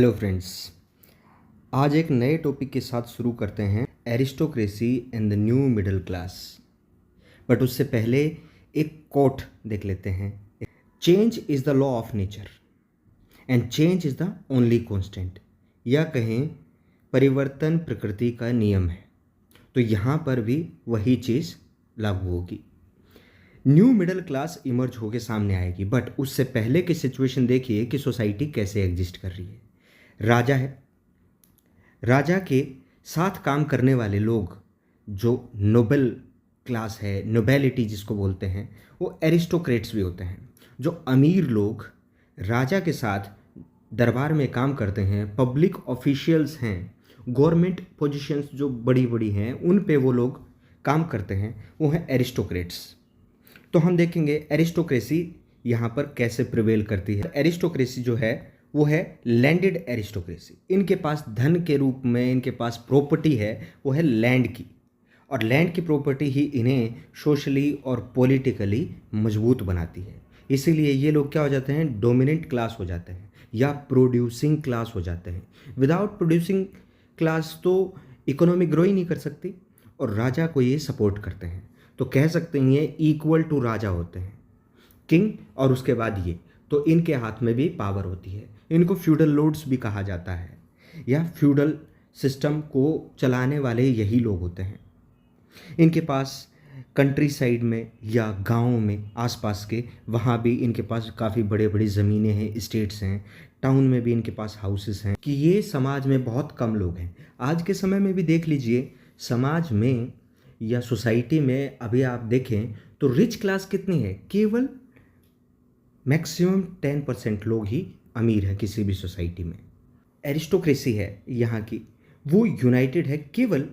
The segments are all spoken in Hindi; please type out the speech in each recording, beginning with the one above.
हेलो फ्रेंड्स, आज एक नए टॉपिक के साथ शुरू करते हैं aristocracy and the new middle class. But उससे पहले एक कोट देख लेते हैं। Change is the law of nature and change is the only constant, या कहें परिवर्तन प्रकृति का नियम है। तो यहाँ पर भी वही चीज़ लागू होगी। न्यू मिडिल क्लास इमर्ज होके सामने आएगी, बट उससे पहले की सिचुएशन देखिए कि सोसाइटी कैसे एग्जिस्ट कर रही है। राजा है, राजा के साथ काम करने वाले लोग जो नोबल क्लास है, नोबेलिटी जिसको बोलते हैं, वो एरिस्टोक्रेट्स भी होते हैं। जो अमीर लोग राजा के साथ दरबार में काम करते हैं, पब्लिक ऑफिशियल्स हैं, गवर्नमेंट पोजीशंस जो बड़ी बड़ी हैं उन पे वो लोग काम करते हैं, वो हैं एरिस्टोक्रेट्स। तो हम देखेंगे एरिस्टोक्रेसी यहाँ पर कैसे प्रिवेल करती है। एरिस्टोक्रेसी जो है वो है लैंडेड एरिस्टोक्रेसी। इनके पास धन के रूप में इनके पास प्रॉपर्टी है, वो है लैंड की, और लैंड की प्रॉपर्टी ही इन्हें सोशली और पॉलिटिकली मजबूत बनाती है। इसीलिए ये लोग क्या हो जाते हैं, डोमिनेंट क्लास हो जाते हैं या प्रोड्यूसिंग क्लास हो जाते हैं। विदाउट प्रोड्यूसिंग क्लास तो इकोनॉमी ग्रो ही नहीं कर सकती, और राजा को ये सपोर्ट करते हैं। तो कह सकते हैं ये इक्वल टू राजा होते हैं, किंग, और उसके बाद ये, तो इनके हाथ में भी पावर होती है। इनको फ्यूडल लॉर्ड्स भी कहा जाता है, या फ्यूडल सिस्टम को चलाने वाले यही लोग होते हैं। इनके पास कंट्री साइड में या गाँव में आसपास के, वहाँ भी इनके पास काफ़ी बड़े बड़ी ज़मीनें हैं, स्टेट्स हैं, टाउन में भी इनके पास हाउसेस हैं। कि ये समाज में बहुत कम लोग हैं। आज के समय में भी देख लीजिए, समाज में या सोसाइटी में अभी आप देखें तो रिच क्लास कितनी है, केवल मैक्सिमम 10% लोग ही अमीर हैं किसी भी सोसाइटी में। एरिस्टोक्रेसी है यहाँ की, वो यूनाइटेड है केवल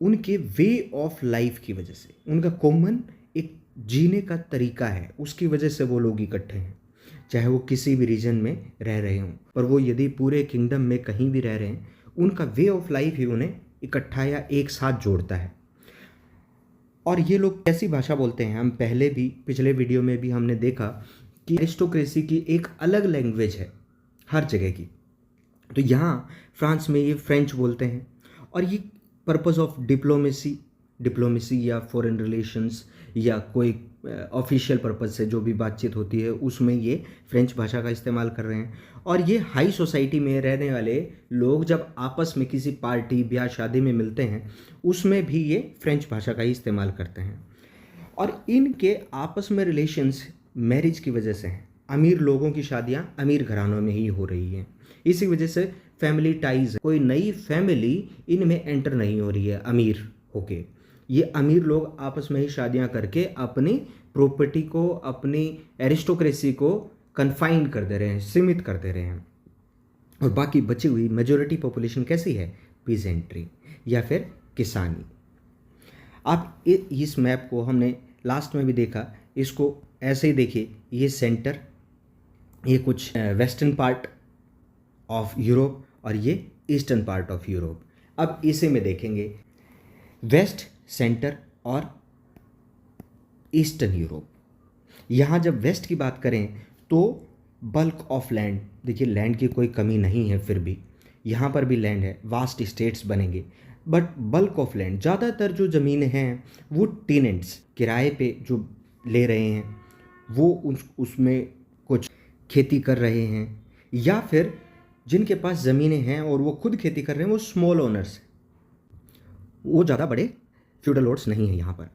उनके वे ऑफ लाइफ की वजह से। उनका कॉमन एक जीने का तरीका है, उसकी वजह से वो लोग इकट्ठे हैं। चाहे वो किसी भी रीजन में रह रहे हों, पर वो यदि पूरे किंगडम में कहीं भी रह रहे हैं, उनका वे ऑफ लाइफ ही उन्हें इकट्ठा या एक साथ जोड़ता है। और ये लोग कैसी भाषा बोलते हैं, हम पहले भी पिछले वीडियो में भी हमने देखा कि एरिस्टोक्रेसी की एक अलग लैंग्वेज है हर जगह की। तो यहाँ फ्रांस में ये फ्रेंच बोलते हैं, और ये पर्पस ऑफ डिप्लोमेसी या फॉरेन रिलेशंस या कोई ऑफिशियल पर्पस से जो भी बातचीत होती है उसमें ये फ्रेंच भाषा का इस्तेमाल कर रहे हैं। और ये हाई सोसाइटी में रहने वाले लोग जब आपस में किसी पार्टी ब्याह शादी में मिलते हैं, उसमें भी ये फ्रेंच भाषा का ही इस्तेमाल करते हैं। और इनके आपस में रिलेशंस मैरिज की वजह से हैं। अमीर लोगों की शादियां अमीर घरानों में ही हो रही हैं, इसी वजह से फैमिली टाइज, कोई नई फैमिली इनमें एंटर नहीं हो रही है अमीर होके। ये अमीर लोग आपस में ही शादियां करके अपनी प्रॉपर्टी को, अपनी एरिस्टोक्रेसी को कन्फाइंड कर दे रहे हैं, सीमित कर दे रहे हैं। और बाकी बची हुई मेजोरिटी पॉपुलेशन कैसी है, पीजेंट्री या फिर किसानी। आप इस मैप को हमने लास्ट में भी देखा, इसको ऐसे ही देखिए, ये सेंटर, ये कुछ वेस्टर्न पार्ट ऑफ यूरोप और ये ईस्टर्न पार्ट ऑफ यूरोप। अब इसे में देखेंगे वेस्ट, सेंटर और ईस्टर्न यूरोप। यहाँ जब वेस्ट की बात करें तो बल्क ऑफ लैंड, देखिए लैंड की कोई कमी नहीं है, फिर भी यहाँ पर भी लैंड है, वास्ट स्टेट्स बनेंगे, बट बल्क ऑफ लैंड, ज़्यादातर जो ज़मीनें हैं वो टेनेंट्स किराए पे जो ले रहे हैं, वो उसमें कुछ खेती कर रहे हैं, या फिर जिनके पास ज़मीनें हैं और वो खुद खेती कर रहे हैं, वो स्मॉल ओनर्स, वो ज़्यादा बड़े फ्यूडल लॉर्ड्स नहीं हैं यहाँ पर।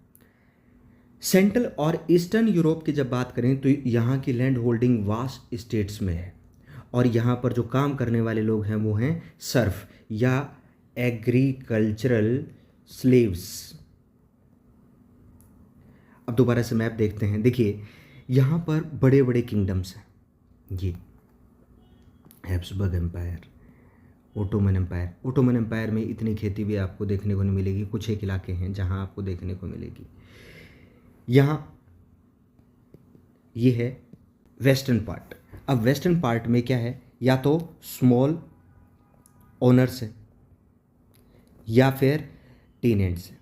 सेंट्रल और ईस्टर्न यूरोप की जब बात करें तो यहाँ की लैंड होल्डिंग वास्ट स्टेट्स में है, और यहाँ पर जो काम करने वाले लोग हैं वो हैं सर्फ या एग्रीकल्चरल स्लेव्स। अब दोबारा से मैप देखते हैं, देखिए यहाँ पर बड़े बड़े किंगडम्स हैं, ये Habsburg empire, Ottoman empire. Ottoman empire में इतनी खेती भी आपको देखने को नहीं मिलेगी, कुछ एक इलाके हैं जहाँ आपको देखने को मिलेगी। यहाँ ये है वेस्टर्न पार्ट। अब वेस्टर्न पार्ट में क्या है, या तो स्मॉल ओनर्स है या फिर टेनेंट्स है,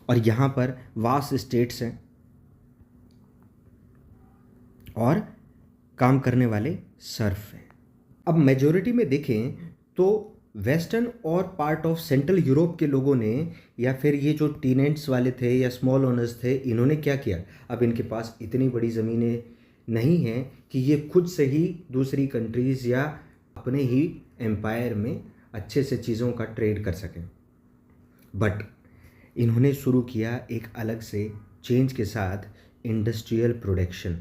और यहाँ पर वास्ट स्टेट्स हैं और काम करने वाले सर्फ हैं। अब मेजॉरिटी में देखें तो वेस्टर्न और पार्ट ऑफ सेंट्रल यूरोप के लोगों ने, या फिर ये जो टीनेंट्स वाले थे या स्मॉल ओनर्स थे, इन्होंने क्या किया, अब इनके पास इतनी बड़ी ज़मीनें नहीं हैं कि ये खुद से ही दूसरी कंट्रीज़ या अपने ही एम्पायर में अच्छे से चीज़ों का ट्रेड कर सकें। बट इन्होंने शुरू किया एक अलग से चेंज के साथ इंडस्ट्रियल प्रोडक्शन,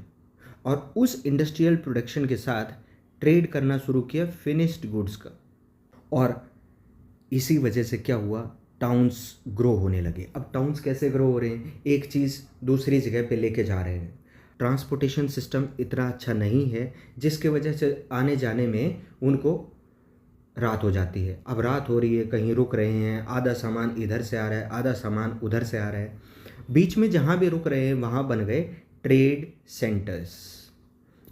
और उस इंडस्ट्रियल प्रोडक्शन के साथ ट्रेड करना शुरू किया फिनिश्ड गुड्स का। और इसी वजह से क्या हुआ, टाउन्स ग्रो होने लगे। अब टाउन्स कैसे ग्रो हो रहे हैं, एक चीज़ दूसरी जगह पे लेके जा रहे हैं। ट्रांसपोर्टेशन सिस्टम इतना अच्छा नहीं है, जिसके वजह से आने जाने में उनको रात हो जाती है। अब रात हो रही है, कहीं रुक रहे हैं, आधा सामान इधर से आ रहा है, आधा सामान उधर से आ रहा है। बीच में जहाँ भी रुक रहे हैं वहाँ बन गए ट्रेड सेंटर्स।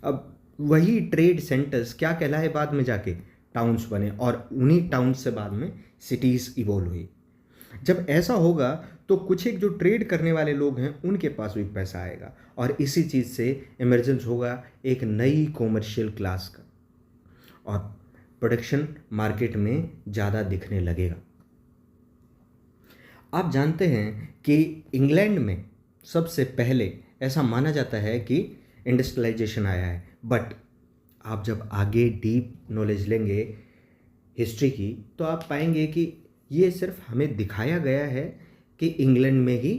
अब वही ट्रेड सेंटर्स क्या कहलाए बाद में जाके, टाउन्स बने, और उन्हीं टाउन्स से बाद में सिटीज़ इवॉल्व हुई। जब ऐसा होगा तो कुछ एक जो ट्रेड करने वाले लोग हैं उनके पास भी पैसा आएगा, और इसी चीज़ से इमर्जेंस होगा एक नई कॉमर्शियल क्लास का, और प्रोडक्शन मार्केट में ज़्यादा दिखने लगेगा। आप जानते हैं कि इंग्लैंड में सबसे पहले ऐसा माना जाता है कि इंडस्ट्रियलाइजेशन आया है, बट आप जब आगे डीप नॉलेज लेंगे हिस्ट्री की तो आप पाएंगे कि ये सिर्फ हमें दिखाया गया है कि इंग्लैंड में ही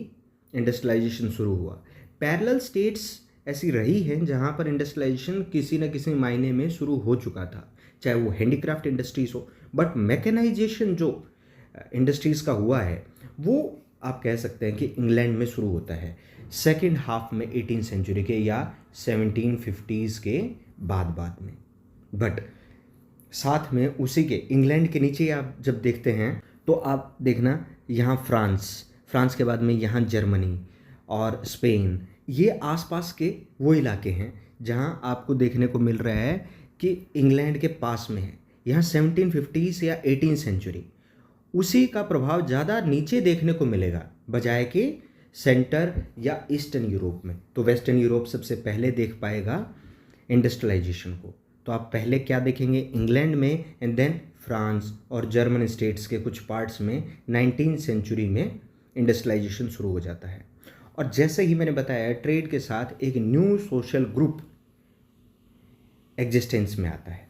इंडस्ट्रियलाइजेशन शुरू हुआ। पैरेलल स्टेट्स ऐसी रही हैं जहाँ पर इंडस्ट्रियलाइजेशन किसी न किसी मायने में शुरू हो चुका था, चाहे वो हैंडीक्राफ्ट इंडस्ट्रीज हो, बट मैकेनाइजेशन जो इंडस्ट्रीज़ का हुआ है वो आप कह सकते हैं कि इंग्लैंड में शुरू होता है सेकेंड हाफ में 18th सेंचुरी के या 1750s के बाद में। बट साथ में उसी के इंग्लैंड के नीचे आप जब देखते हैं तो आप देखना यहाँ फ्रांस के बाद में यहाँ जर्मनी और स्पेन, ये आसपास के वो इलाके हैं जहाँ आपको देखने को मिल रहा है कि इंग्लैंड के पास में है। यहाँ 1750s या 18th सेंचुरी, उसी का प्रभाव ज़्यादा नीचे देखने को मिलेगा बजाय कि सेंटर या ईस्टर्न यूरोप में। तो वेस्टर्न यूरोप सबसे पहले देख पाएगा इंडस्ट्रियलाइजेशन को। तो आप पहले क्या देखेंगे, इंग्लैंड में, एंड देन फ्रांस और जर्मन स्टेट्स के कुछ पार्ट्स में 19th सेंचुरी में इंडस्ट्रियलाइजेशन शुरू हो जाता है। और जैसे ही मैंने बताया, ट्रेड के साथ एक न्यू सोशल ग्रुप एग्जिस्टेंस में आता है,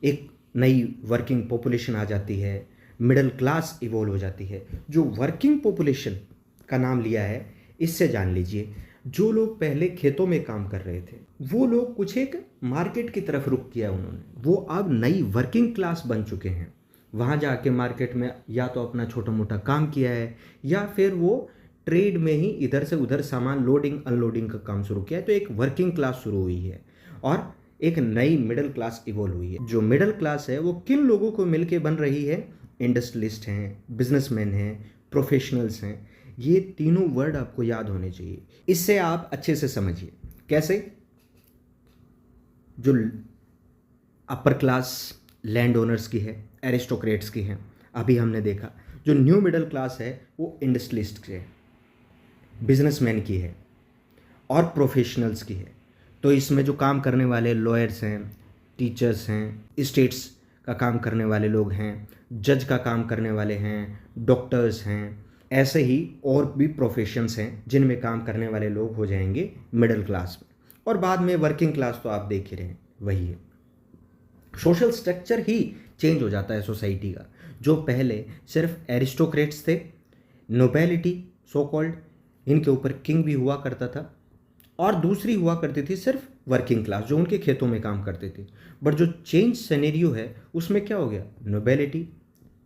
एक नई वर्किंग पॉपुलेशन आ जाती है, मिडिल क्लास इवॉल्व हो जाती है। जो वर्किंग पॉपुलेशन का नाम लिया है, इससे जान लीजिए जो लोग पहले खेतों में काम कर रहे थे वो लोग कुछ एक मार्केट की तरफ रुख किया उन्होंने, वो अब नई वर्किंग क्लास बन चुके हैं। वहाँ जाके मार्केट में या तो अपना छोटा मोटा काम किया है या फिर वो ट्रेड में ही इधर से उधर सामान लोडिंग अनलोडिंग का काम शुरू किया है। तो एक वर्किंग क्लास शुरू हुई है और एक नई मिडिल क्लास इवॉल्व हुई है। जो मिडिल क्लास है वो किन लोगों को मिलके बन रही है, इंडस्ट्रियलिस्ट हैं, बिजनेसमैन हैं, प्रोफेशनल्स हैं। ये तीनों वर्ड आपको याद होने चाहिए, इससे आप अच्छे से समझिए कैसे। जो अपर क्लास लैंड ओनर्स की है, एरिस्टोक्रेट्स की है, अभी हमने देखा। जो न्यू मिडिल क्लास है वो इंडस्ट्रियलिस्ट की है, बिजनेसमैन की है और प्रोफेशनल्स की है। तो इसमें जो काम करने वाले लॉयर्स हैं, टीचर्स हैं, स्टेट्स का काम करने वाले लोग हैं, जज का काम करने वाले हैं, डॉक्टर्स हैं, ऐसे ही और भी प्रोफेशंस हैं जिनमें काम करने वाले लोग हो जाएंगे मिडिल क्लास में। और बाद में वर्किंग क्लास तो आप देख ही रहे हैं, वही है। सोशल स्ट्रक्चर ही चेंज हो जाता है सोसाइटी का। जो पहले सिर्फ एरिस्टोक्रेट्स थे, नोबेलिटी सो कॉल्ड, इनके ऊपर किंग भी हुआ करता था, और दूसरी हुआ करती थी सिर्फ वर्किंग क्लास जो उनके खेतों में काम करते थे। बट जो चेंज सिनेरियो है उसमें क्या हो गया, नोबेलिटी,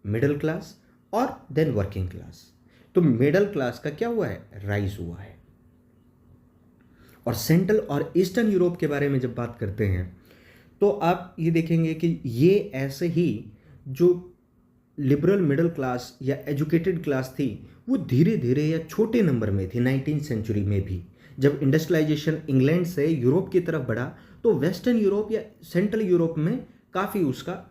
मिडिल क्लास और देन वर्किंग क्लास। तो मिडिल क्लास का क्या हुआ है, राइज हुआ है। और सेंट्रल और ईस्टर्न यूरोप के बारे में जब बात करते हैं तो आप ये देखेंगे कि ये ऐसे ही जो लिबरल मिडिल क्लास या एजुकेटेड क्लास थी वो धीरे धीरे या छोटे नंबर में थी 19th सेंचुरी में भी। जब इंडस्ट्रियलाइजेशन इंग्लैंड से यूरोप की तरफ बढ़ा तो वेस्टर्न यूरोप या सेंट्रल यूरोप में काफ़ी उसका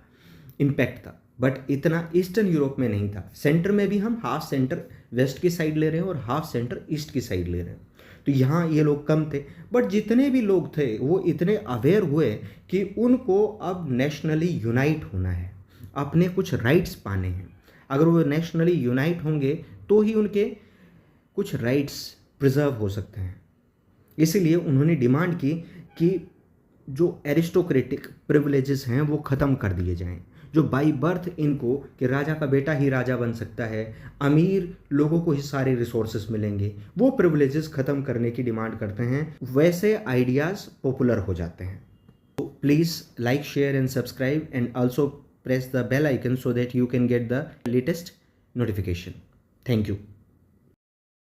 इम्पैक्ट था, बट इतना ईस्टर्न यूरोप में नहीं था। सेंटर में भी हम हाफ सेंटर वेस्ट की साइड ले रहे हैं और हाफ सेंटर ईस्ट की साइड ले रहे हैं। तो यहाँ ये लोग कम थे, बट जितने भी लोग थे वो इतने अवेयर हुए कि उनको अब नेशनली यूनाइट होना है, अपने कुछ राइट्स पाने हैं। अगर वो नेशनली यूनाइट होंगे तो ही उनके कुछ राइट्स प्रिजर्व हो सकते हैं। इसीलिए उन्होंने डिमांड की कि जो एरिस्टोक्रेटिक प्रिविलेजेस हैं वो ख़त्म कर दिए जाएं, जो बाई बर्थ इनको कि राजा का बेटा ही राजा बन सकता है, अमीर लोगों को ही सारे रिसोर्सेस मिलेंगे, वो प्रिविलेजेस ख़त्म करने की डिमांड करते हैं। वैसे आइडियाज़ पॉपुलर हो जाते हैं। तो please like, share and subscribe and also press the bell icon so that you can get the latest notification. Thank you.